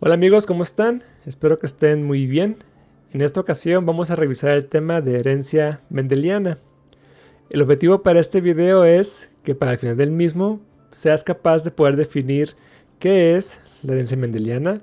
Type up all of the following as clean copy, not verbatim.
Hola amigos, ¿cómo están? Espero que estén muy bien. En esta ocasión vamos a revisar el tema de herencia mendeliana. El objetivo para este video es que para el final del mismo seas capaz de poder definir qué es la herencia mendeliana,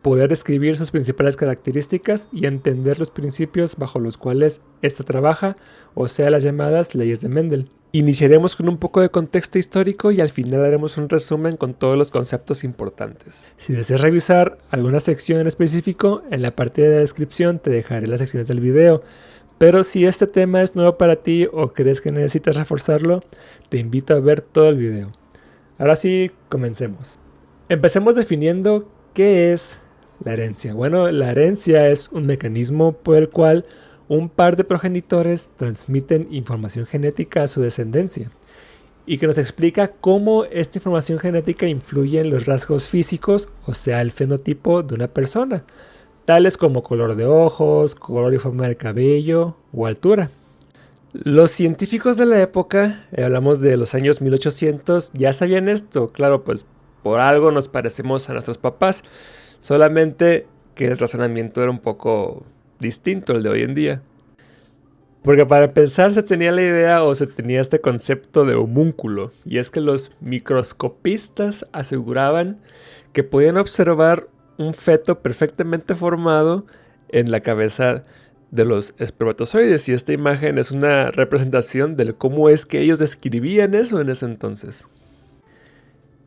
poder describir sus principales características y entender los principios bajo los cuales ésta trabaja, o sea, las llamadas leyes de Mendel. Iniciaremos con un poco de contexto histórico y al final haremos un resumen con todos los conceptos importantes. Si deseas revisar alguna sección en específico, en la parte de la descripción te dejaré las secciones del video. Pero si este tema es nuevo para ti o crees que necesitas reforzarlo, te invito a ver todo el video. Ahora sí, comencemos. Empecemos definiendo qué es la herencia. Bueno, la herencia es un mecanismo por el cual un par de progenitores transmiten información genética a su descendencia y que nos explica cómo esta información genética influye en los rasgos físicos, o sea, el fenotipo de una persona, tales como color de ojos, color y forma del cabello o altura. Los científicos de la época, hablamos de los años 1800, ya sabían esto. Claro, pues por algo nos parecemos a nuestros papás, solamente que el razonamiento era un poco distinto al de hoy en día. Porque para empezar se tenía la idea o se tenía este concepto de homúnculo, y es que los microscopistas aseguraban que podían observar un feto perfectamente formado en la cabeza de los espermatozoides, y esta imagen es una representación de cómo es que ellos describían eso en ese entonces.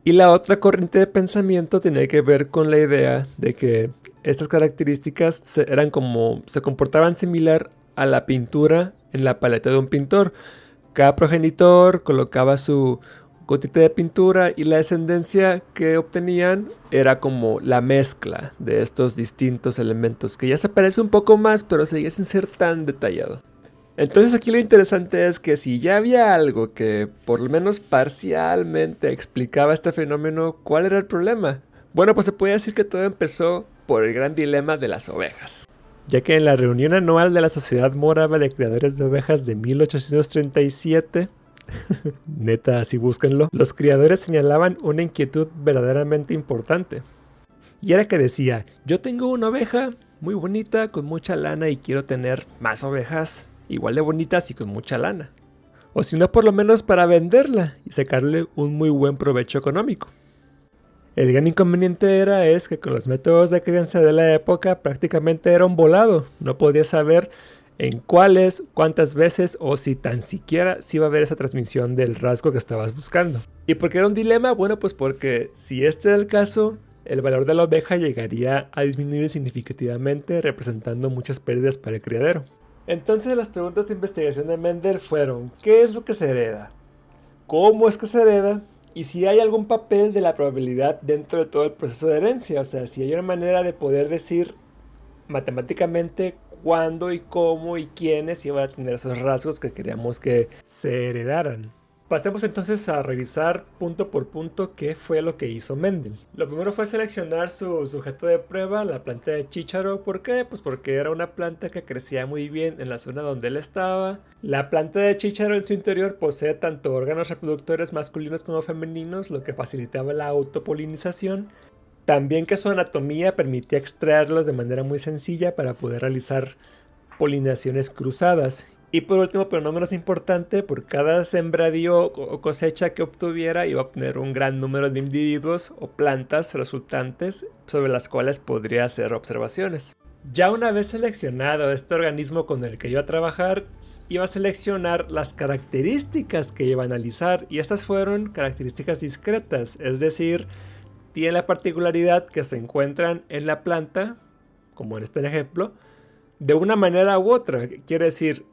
Y la otra corriente de pensamiento tenía que ver con la idea de que estas características se comportaban similar a la pintura en la paleta de un pintor. Cada progenitor colocaba su gotita de pintura y la descendencia que obtenían era como la mezcla de estos distintos elementos, que ya se parece un poco más, pero seguía sin ser tan detallado. Entonces aquí lo interesante es que si ya había algo que por lo menos parcialmente explicaba este fenómeno, ¿cuál era el problema? Bueno, pues se puede decir que todo empezó por el gran dilema de las ovejas, ya que en la reunión anual de la Sociedad Mórava de Criadores de Ovejas de 1837, neta, así búsquenlo, los criadores señalaban una inquietud verdaderamente importante. Y era que decía, yo tengo una oveja muy bonita, con mucha lana, y quiero tener más ovejas igual de bonitas y con mucha lana. O si no, por lo menos para venderla y sacarle un muy buen provecho económico. El gran inconveniente es que con los métodos de crianza de la época prácticamente era un volado. No podías saber en cuáles, cuántas veces o si tan siquiera si iba a haber esa transmisión del rasgo que estabas buscando. ¿Y por qué era un dilema? Bueno, pues porque si este era el caso, el valor de la oveja llegaría a disminuir significativamente, representando muchas pérdidas para el criadero. Entonces las preguntas de investigación de Mendel fueron: ¿qué es lo que se hereda? ¿Cómo es que se hereda? Y si hay algún papel de la probabilidad dentro de todo el proceso de herencia. O sea, si hay una manera de poder decir matemáticamente cuándo y cómo y quiénes iban a tener esos rasgos que queríamos que se heredaran. Pasemos entonces a revisar punto por punto qué fue lo que hizo Mendel. Lo primero fue seleccionar su sujeto de prueba, la planta de chícharo. ¿Por qué? Pues porque era una planta que crecía muy bien en la zona donde él estaba. La planta de chícharo en su interior posee tanto órganos reproductores masculinos como femeninos, lo que facilitaba la autopolinización. También que su anatomía permitía extraerlos de manera muy sencilla para poder realizar polinizaciones cruzadas. Y por último, pero no menos importante, por cada sembradío o cosecha que obtuviera iba a obtener un gran número de individuos o plantas resultantes sobre las cuales podría hacer observaciones. Ya una vez seleccionado este organismo con el que iba a trabajar, iba a seleccionar las características que iba a analizar, y estas fueron características discretas, es decir, tiene la particularidad que se encuentran en la planta, como en este ejemplo, de una manera u otra. Quiere decir,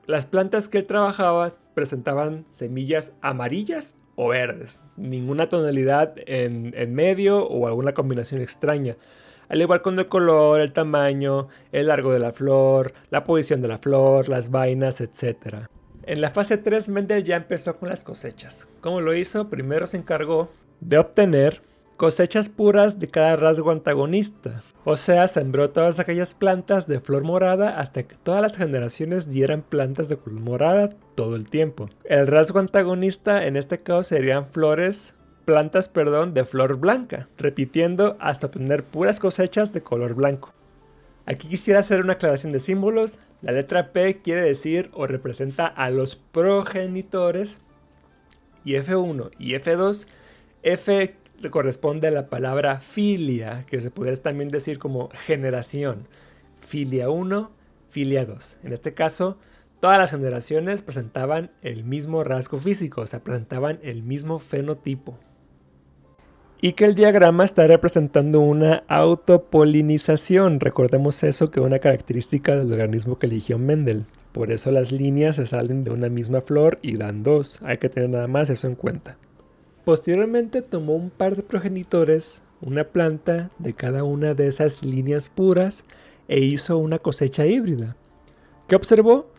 las plantas que él trabajaba presentaban semillas amarillas o verdes, ninguna tonalidad en medio o alguna combinación extraña. Al igual con el color, el tamaño, el largo de la flor, la posición de la flor, las vainas, etc. En la fase 3, Mendel ya empezó con las cosechas. ¿Cómo lo hizo? Primero se encargó de obtener cosechas puras de cada rasgo antagonista. O sea, sembró todas aquellas plantas de flor morada hasta que todas las generaciones dieran plantas de color morada todo el tiempo. El rasgo antagonista en este caso serían flores plantas de flor blanca, repitiendo hasta obtener puras cosechas de color blanco. Aquí quisiera hacer una aclaración de símbolos. La letra P quiere decir o representa a los progenitores, y F1 y F2, F le corresponde a la palabra filia, que se podría también decir como generación. Filia 1, filia 2. En este caso, todas las generaciones presentaban el mismo rasgo físico, o sea, presentaban el mismo fenotipo. Y que el diagrama está representando una autopolinización. Recordemos eso, que es una característica del organismo que eligió Mendel. Por eso las líneas se salen de una misma flor y dan dos. Hay que tener nada más eso en cuenta. Posteriormente tomó un par de progenitores, una planta de cada una de esas líneas puras, e hizo una cosecha híbrida. ¿Qué observó?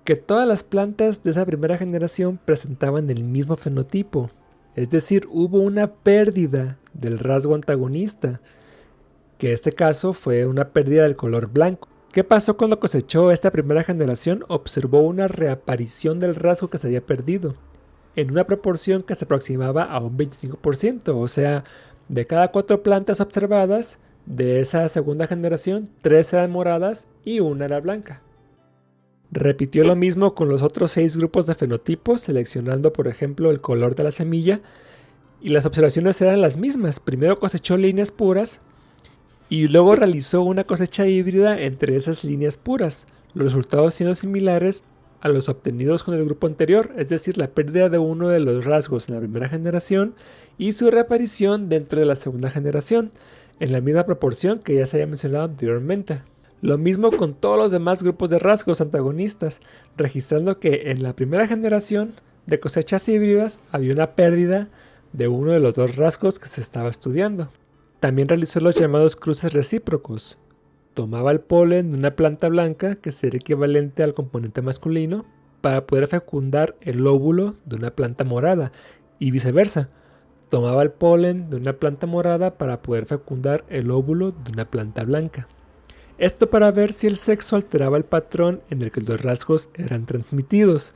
Que todas las plantas de esa primera generación presentaban el mismo fenotipo. Es decir, hubo una pérdida del rasgo antagonista, que en este caso fue una pérdida del color blanco. ¿Qué pasó cuando cosechó esta primera generación? Observó una reaparición del rasgo que se había perdido, en una proporción que se aproximaba a un 25%, o sea, de cada 4 plantas observadas de esa segunda generación, 3 eran moradas y 1 era blanca. Repitió lo mismo con los otros 6 grupos de fenotipos, seleccionando por ejemplo el color de la semilla, y las observaciones eran las mismas. Primero cosechó líneas puras y luego realizó una cosecha híbrida entre esas líneas puras, los resultados siendo similares a los obtenidos con el grupo anterior, es decir, la pérdida de uno de los rasgos en la primera generación y su reaparición dentro de la segunda generación, en la misma proporción que ya se había mencionado anteriormente. Lo mismo con todos los demás grupos de rasgos antagonistas, registrando que en la primera generación de cosechas híbridas había una pérdida de uno de los 2 rasgos que se estaba estudiando. También realizó los llamados cruces recíprocos. Tomaba el polen de una planta blanca, que sería equivalente al componente masculino, para poder fecundar el óvulo de una planta morada, y viceversa. Tomaba el polen de una planta morada para poder fecundar el óvulo de una planta blanca. Esto para ver si el sexo alteraba el patrón en el que los rasgos eran transmitidos.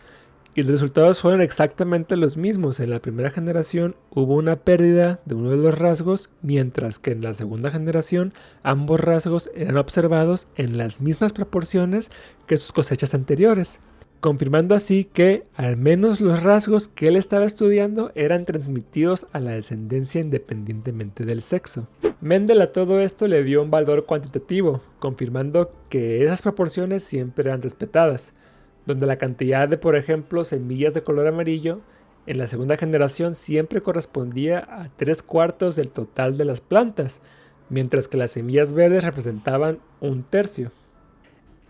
Y los resultados fueron exactamente los mismos. En la primera generación hubo una pérdida de uno de los rasgos, mientras que en la segunda generación ambos rasgos eran observados en las mismas proporciones que sus cosechas anteriores, confirmando así que al menos los rasgos que él estaba estudiando eran transmitidos a la descendencia independientemente del sexo. Mendel a todo esto le dio un valor cuantitativo, confirmando que esas proporciones siempre eran respetadas, donde la cantidad de, por ejemplo, semillas de color amarillo en la segunda generación siempre correspondía a 3/4 del total de las plantas, mientras que las semillas verdes representaban 1/3.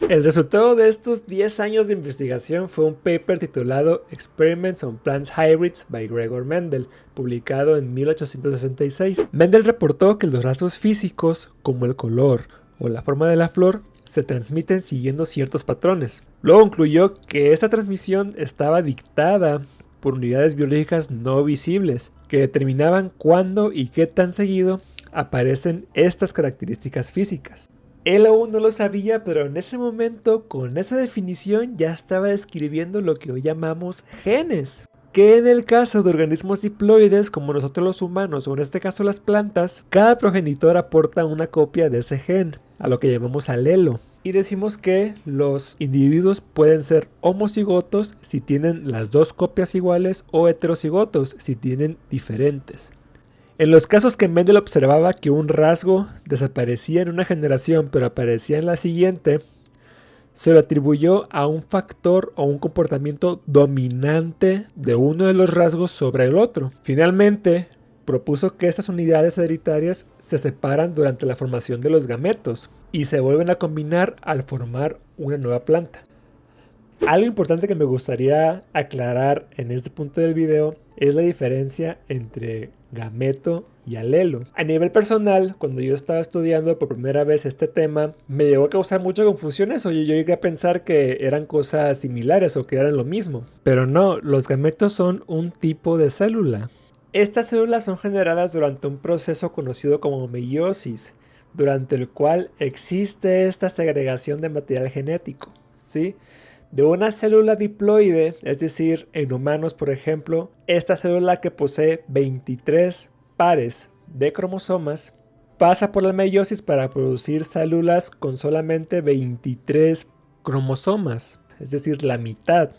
El resultado de estos 10 años de investigación fue un paper titulado Experiments on Plant Hybrids by Gregor Mendel, publicado en 1866. Mendel reportó que los rasgos físicos, como el color o la forma de la flor, se transmiten siguiendo ciertos patrones. Luego concluyó que esta transmisión estaba dictada por unidades biológicas no visibles, que determinaban cuándo y qué tan seguido aparecen estas características físicas. Él aún no lo sabía, pero en ese momento, con esa definición, ya estaba describiendo lo que hoy llamamos genes, que en el caso de organismos diploides como nosotros los humanos, o en este caso las plantas, cada progenitor aporta una copia de ese gen, a lo que llamamos alelo. Y decimos que los individuos pueden ser homocigotos si tienen las 2 copias iguales, o heterocigotos si tienen diferentes. En los casos que Mendel observaba que un rasgo desaparecía en una generación pero aparecía en la siguiente, se lo atribuyó a un factor o un comportamiento dominante de uno de los rasgos sobre el otro. Finalmente, propuso que estas unidades hereditarias se separan durante la formación de los gametos y se vuelven a combinar al formar una nueva planta. Algo importante que me gustaría aclarar en este punto del video es la diferencia entre gameto y alelo. A nivel personal, cuando yo estaba estudiando por primera vez este tema, me llegó a causar mucha confusión eso. Yo llegué a pensar que eran cosas similares o que eran lo mismo. Pero no, los gametos son un tipo de célula. Estas células son generadas durante un proceso conocido como meiosis, durante el cual existe esta segregación de material genético, ¿sí? de una célula diploide, es decir, en humanos, por ejemplo, esta célula que posee 23 pares de cromosomas, pasa por la meiosis para producir células con solamente 23 cromosomas, es decir, la mitad,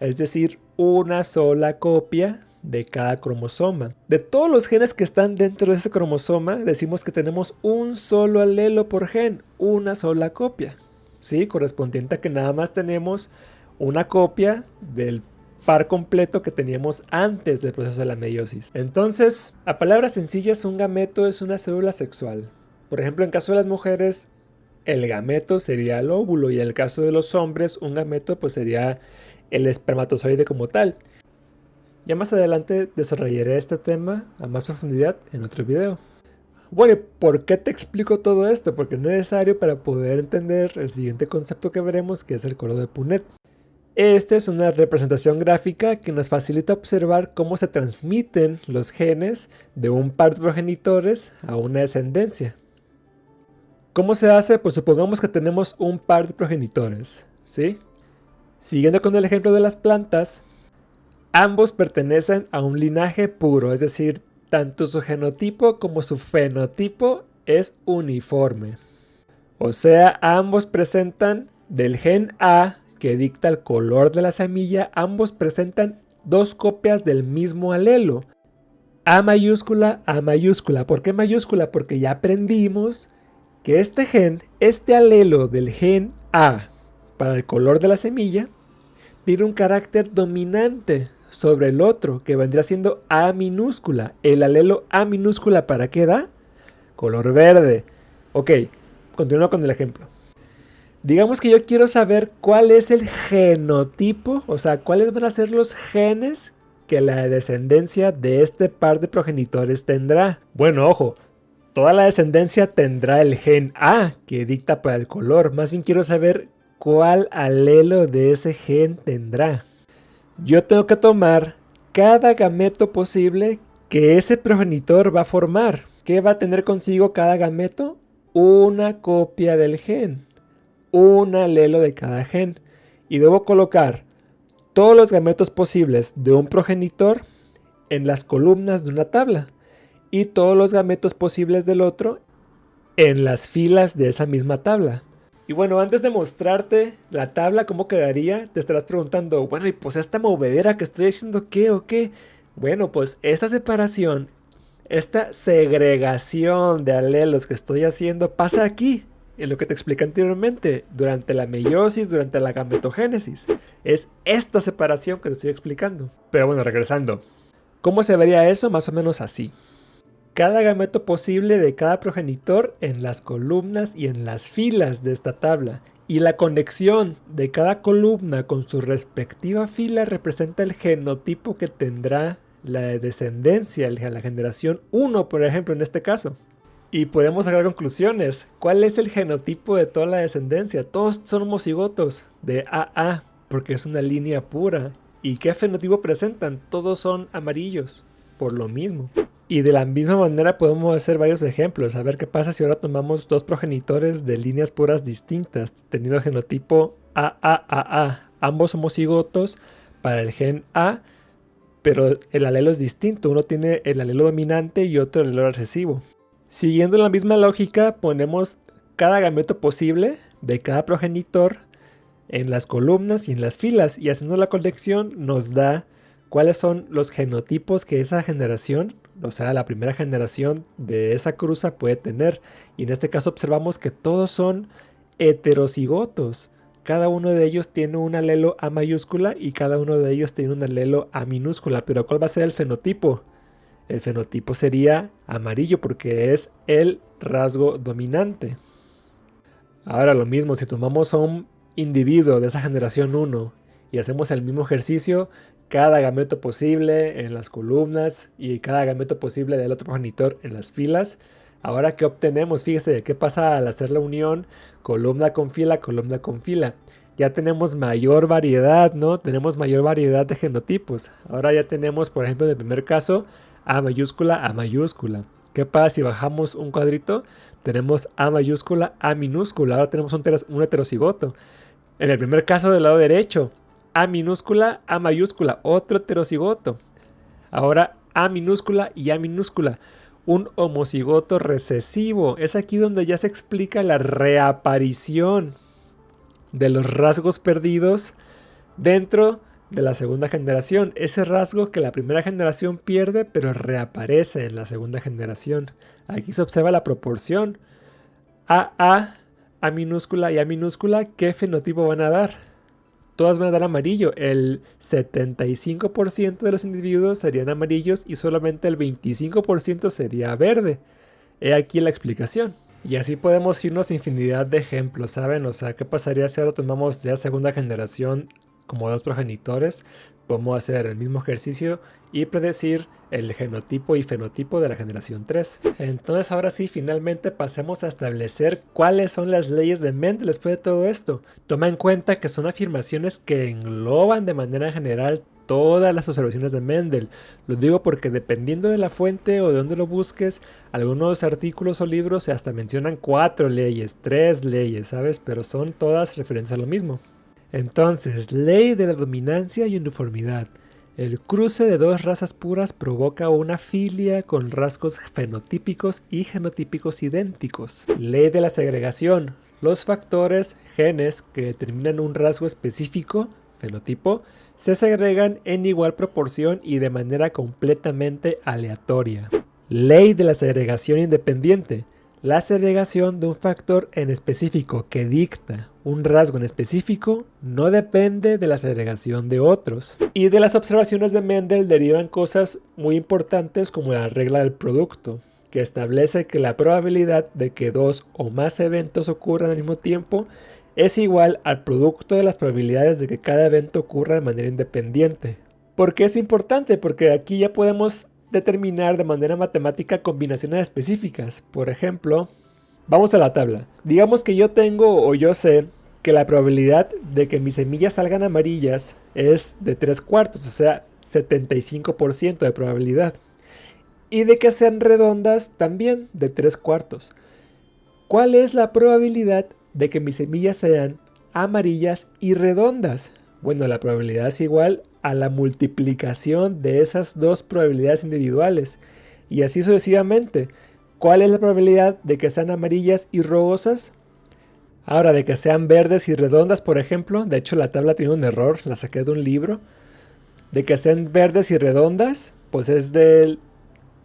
es decir, una sola copia de cada cromosoma. De todos los genes que están dentro de ese cromosoma, decimos que tenemos un solo alelo por gen, una sola copia, ¿sí? Correspondiente a que nada más tenemos una copia del par completo que teníamos antes del proceso de la meiosis. Entonces, a palabras sencillas, un gameto es una célula sexual. Por ejemplo, en caso de las mujeres, el gameto sería el óvulo, y en el caso de los hombres, un gameto pues sería el espermatozoide como tal. Ya más adelante desarrollaré este tema a más profundidad en otro video. Bueno, ¿y por qué te explico todo esto? Porque es necesario para poder entender el siguiente concepto que veremos, que es el cono de Punnett. Esta es una representación gráfica que nos facilita observar cómo se transmiten los genes de un par de progenitores a una descendencia. ¿Cómo se hace? Pues supongamos que tenemos un par de progenitores, ¿sí? Siguiendo con el ejemplo de las plantas, ambos pertenecen a un linaje puro, es decir, tanto su genotipo como su fenotipo es uniforme. O sea, ambos presentan del gen A, que dicta el color de la semilla, ambos presentan dos copias del mismo alelo. A mayúscula, A mayúscula. ¿Por qué mayúscula? Porque ya aprendimos que este gen, este alelo del gen A para el color de la semilla, tiene un carácter dominante sobre el otro, que vendría siendo A minúscula. El alelo A minúscula, ¿para qué da? Color verde. Ok, continúo con el ejemplo. Digamos que yo quiero saber cuál es el genotipo, o sea, cuáles van a ser los genes que la descendencia de este par de progenitores tendrá. Bueno, ojo, toda la descendencia tendrá el gen A, que dicta para el color. Más bien quiero saber cuál alelo de ese gen tendrá. Yo tengo que tomar cada gameto posible que ese progenitor va a formar. ¿Qué va a tener consigo cada gameto? Una copia del gen, un alelo de cada gen, y debo colocar todos los gametos posibles de un progenitor en las columnas de una tabla y todos los gametos posibles del otro en las filas de esa misma tabla. Y bueno, antes de mostrarte la tabla cómo quedaría, te estarás preguntando, bueno, y pues esta movedera que estoy haciendo, ¿qué o qué? Bueno, pues esta separación, esta segregación de alelos que estoy haciendo pasa aquí, en lo que te expliqué anteriormente, durante la meiosis, durante la gametogénesis. Es esta separación que te estoy explicando. Pero bueno, regresando. ¿Cómo se vería eso? Más o menos así. Cada gameto posible de cada progenitor en las columnas y en las filas de esta tabla. Y la conexión de cada columna con su respectiva fila representa el genotipo que tendrá la descendencia, la generación 1, por ejemplo, en este caso. Y podemos sacar conclusiones. ¿Cuál es el genotipo de toda la descendencia? Todos son homocigotos de AA, porque es una línea pura. ¿Y qué fenotipo presentan? Todos son amarillos, por lo mismo. Y de la misma manera podemos hacer varios ejemplos. A ver qué pasa si ahora tomamos dos progenitores de líneas puras distintas, teniendo el genotipo AAAA. Ambos homocigotos para el gen A, pero el alelo es distinto. Uno tiene el alelo dominante y otro el alelo recesivo. Siguiendo la misma lógica, ponemos cada gameto posible de cada progenitor en las columnas y en las filas, y haciendo la conexión nos da cuáles son los genotipos que esa generación, o sea, la primera generación de esa cruza puede tener. Y en este caso observamos que todos son heterocigotos. Cada uno de ellos tiene un alelo A mayúscula y cada uno de ellos tiene un alelo A minúscula. Pero ¿cuál va a ser el fenotipo? El fenotipo sería amarillo porque es el rasgo dominante. Ahora lo mismo, si tomamos a un individuo de esa generación 1 y hacemos el mismo ejercicio, cada gameto posible en las columnas y cada gameto posible del otro progenitor en las filas, ahora ¿qué obtenemos? Fíjese, ¿qué pasa al hacer la unión columna con fila, columna con fila? Ya tenemos mayor variedad, ¿no? Tenemos mayor variedad de genotipos. Ahora ya tenemos, por ejemplo, en el primer caso, A mayúscula, A mayúscula. ¿Qué pasa si bajamos un cuadrito? Tenemos A mayúscula, A minúscula. Ahora tenemos un heterocigoto. En el primer caso del lado derecho, A minúscula, A mayúscula, otro heterocigoto. Ahora A minúscula y A minúscula, un homocigoto recesivo. Es aquí donde ya se explica la reaparición de los rasgos perdidos dentro de la segunda generación. Ese rasgo que la primera generación pierde, pero reaparece en la segunda generación. Aquí se observa la proporción. A minúscula y A minúscula, ¿qué fenotipo van a dar? Todas van a dar amarillo. El 75% de los individuos serían amarillos y solamente el 25% sería verde. He aquí la explicación. Y así podemos irnos a infinidad de ejemplos, ¿saben? O sea, ¿qué pasaría si ahora tomamos ya segunda generación como dos progenitores? Podemos hacer el mismo ejercicio y predecir el genotipo y fenotipo de la generación 3. Entonces ahora sí, finalmente pasemos a establecer cuáles son las leyes de Mendel después de todo esto. Toma en cuenta que son afirmaciones que engloban de manera general todas las observaciones de Mendel. Lo digo porque dependiendo de la fuente o de dónde lo busques, algunos artículos o libros hasta mencionan 4 leyes, 3 leyes, ¿sabes? Pero son todas referencias a lo mismo. Entonces, ley de la dominancia y uniformidad. El cruce de dos razas puras provoca una filia con rasgos fenotípicos y genotípicos idénticos. Ley de la segregación. Los factores, genes, que determinan un rasgo específico, fenotipo, se segregan en igual proporción y de manera completamente aleatoria. Ley de la segregación independiente. La segregación de un factor en específico que dicta un rasgo en específico no depende de la segregación de otros. Y de las observaciones de Mendel derivan cosas muy importantes como la regla del producto, que establece que la probabilidad de que dos o más eventos ocurran al mismo tiempo es igual al producto de las probabilidades de que cada evento ocurra de manera independiente. ¿Por qué es importante? Porque aquí ya podemos determinar de manera matemática combinaciones específicas. Por ejemplo, vamos a la tabla. Digamos que yo tengo o yo sé que la probabilidad de que mis semillas salgan amarillas es de 3/4, o sea, 75% de probabilidad. Y de que sean redondas también de 3/4. ¿Cuál es la probabilidad de que mis semillas sean amarillas y redondas? Bueno, la probabilidad es igual a la multiplicación de esas dos probabilidades individuales. Y así sucesivamente. ¿Cuál es la probabilidad de que sean amarillas y rugosas? Ahora, de que sean verdes y redondas, por ejemplo. De hecho, la tabla tiene un error, la saqué de un libro. De que sean verdes y redondas, pues es del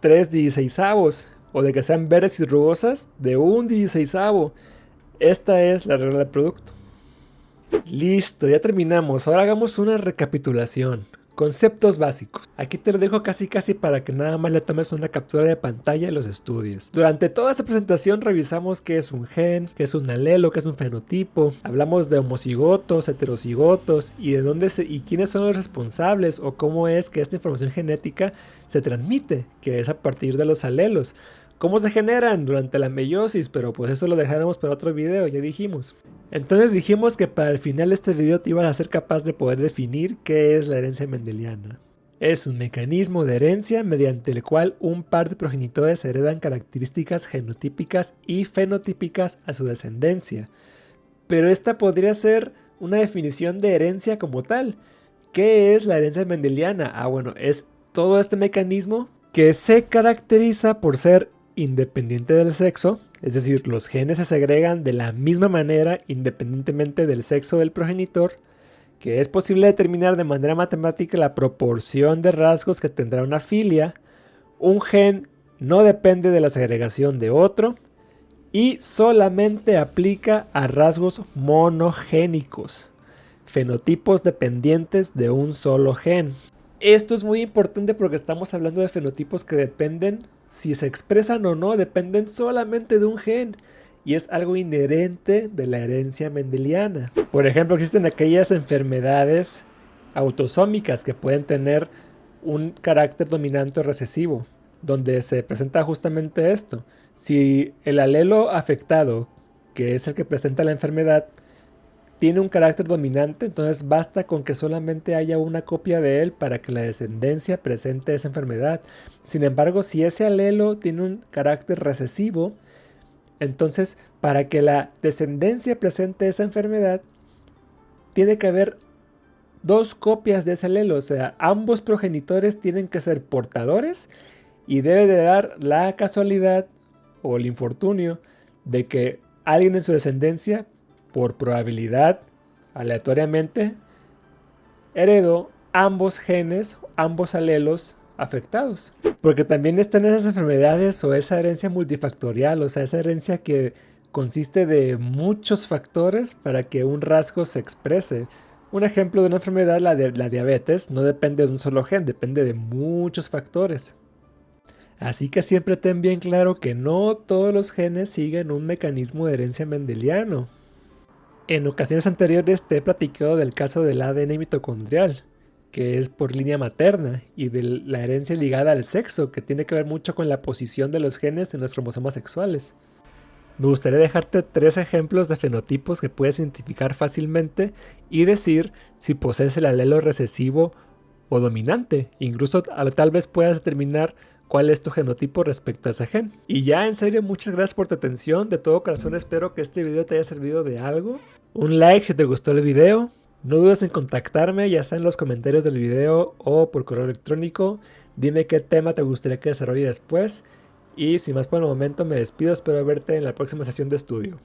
3/16. O de que sean verdes y rugosas, de 1/16. Esta es la regla del producto. Listo, ya terminamos. Ahora hagamos una recapitulación. Conceptos básicos. Aquí te lo dejo casi para que nada más le tomes una captura de pantalla y los estudies. Durante toda esta presentación revisamos qué es un gen, qué es un alelo, qué es un fenotipo. Hablamos de homocigotos, heterocigotos y de dónde y quiénes son los responsables o cómo es que esta información genética se transmite, que es a partir de los alelos. ¿Cómo se generan? Durante la meiosis, pero pues eso lo dejaremos para otro video, ya dijimos. Entonces dijimos que para el final de este video te ibas a ser capaz de poder definir qué es la herencia mendeliana. Es un mecanismo de herencia mediante el cual un par de progenitores heredan características genotípicas y fenotípicas a su descendencia. Pero esta podría ser una definición de herencia como tal. ¿Qué es la herencia mendeliana? Bueno, es todo este mecanismo que se caracteriza por ser independiente del sexo, es decir, los genes se segregan de la misma manera independientemente del sexo del progenitor, que es posible determinar de manera matemática la proporción de rasgos que tendrá una filia. Un gen no depende de la segregación de otro y solamente aplica a rasgos monogénicos, fenotipos dependientes de un solo gen. Esto es muy importante porque estamos hablando de fenotipos que dependen, si se expresan o no, dependen solamente de un gen. Y es algo inherente de la herencia mendeliana. Por ejemplo, existen aquellas enfermedades autosómicas que pueden tener un carácter dominante o recesivo, donde se presenta justamente esto. Si el alelo afectado, que es el que presenta la enfermedad, tiene un carácter dominante, entonces basta con que solamente haya una copia de él para que la descendencia presente esa enfermedad. Sin embargo, si ese alelo tiene un carácter recesivo, entonces para que la descendencia presente esa enfermedad, tiene que haber dos copias de ese alelo, o sea, ambos progenitores tienen que ser portadores y debe de dar la casualidad o el infortunio de que alguien en su descendencia, por probabilidad, aleatoriamente, heredó ambos genes, ambos alelos afectados. Porque también están esas enfermedades o esa herencia multifactorial, o sea, esa herencia que consiste de muchos factores para que un rasgo se exprese. Un ejemplo de una enfermedad, la diabetes, no depende de un solo gen, depende de muchos factores. Así que siempre ten bien claro que no todos los genes siguen un mecanismo de herencia mendeliano. En ocasiones anteriores te he platicado del caso del ADN mitocondrial, que es por línea materna, y de la herencia ligada al sexo, que tiene que ver mucho con la posición de los genes en los cromosomas sexuales. Me gustaría dejarte 3 ejemplos de fenotipos que puedes identificar fácilmente y decir si posees el alelo recesivo o dominante. Incluso tal vez puedas determinar cuál es tu genotipo respecto a ese gen. Y ya, en serio, muchas gracias por tu atención. De todo corazón espero que este video te haya servido de algo. Un like si te gustó el video. No dudes en contactarme, ya sea en los comentarios del video o por correo electrónico. Dime qué tema te gustaría que desarrolle después. Y sin más por el momento me despido, espero verte en la próxima sesión de estudio.